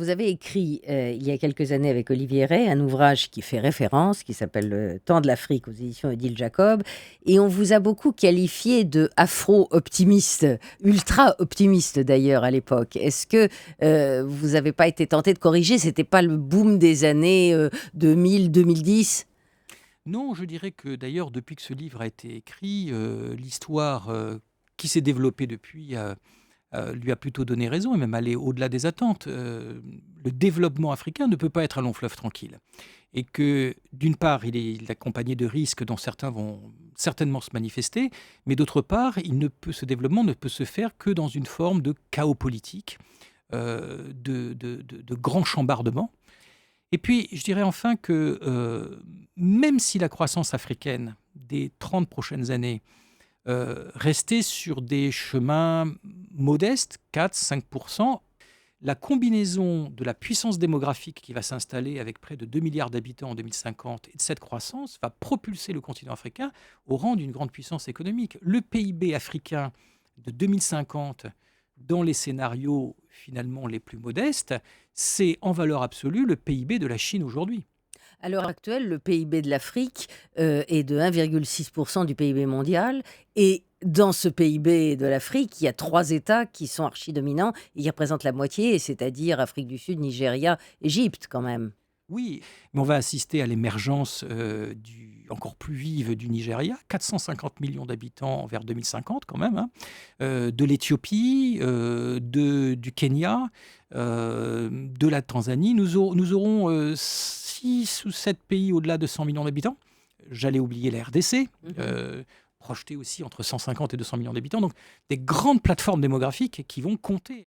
vous avez écrit il y a quelques années avec Olivier Rey un ouvrage qui fait référence, qui s'appelle Le temps de l'Afrique aux éditions Odile Jacob. Et on vous a beaucoup qualifié de afro-optimiste, ultra-optimiste d'ailleurs à l'époque. Est-ce que vous n'avez pas été tenté de corriger? C'était pas le boom des années 2000-2010? Non, je dirais que d'ailleurs, depuis que ce livre a été écrit, l'histoire qui s'est développée depuis lui a plutôt donné raison et même allé au-delà des attentes. Le développement africain ne peut pas être un long fleuve tranquille. Et que, d'une part, il est accompagné de risques dont certains vont certainement se manifester, mais d'autre part, ce développement ne peut se faire que dans une forme de chaos politique, de grands chambardements. Et puis, je dirais enfin que même si la croissance africaine des 30 prochaines années restait sur des chemins modestes, 4-5%, la combinaison de la puissance démographique qui va s'installer avec près de 2 milliards d'habitants en 2050 et de cette croissance va propulser le continent africain au rang d'une grande puissance économique. Le PIB africain de 2050, dans les scénarios finalement les plus modestes, c'est en valeur absolue le PIB de la Chine aujourd'hui. À l'heure actuelle, le PIB de l'Afrique est de 1,6% du PIB mondial. Et dans ce PIB de l'Afrique, il y a trois États qui sont archi-dominants et qui représentent la moitié, c'est-à-dire Afrique du Sud, Nigeria, Égypte quand même. Oui, mais on va assister à l'émergence encore plus vive du Nigeria, 450 millions d'habitants vers 2050 quand même, hein, de l'Éthiopie, du Kenya, de la Tanzanie. Nous aurons 6 ou 7 pays au-delà de 100 millions d'habitants. J'allais oublier la RDC, Mhm. projetée aussi entre 150 et 200 millions d'habitants. Donc des grandes plateformes démographiques qui vont compter.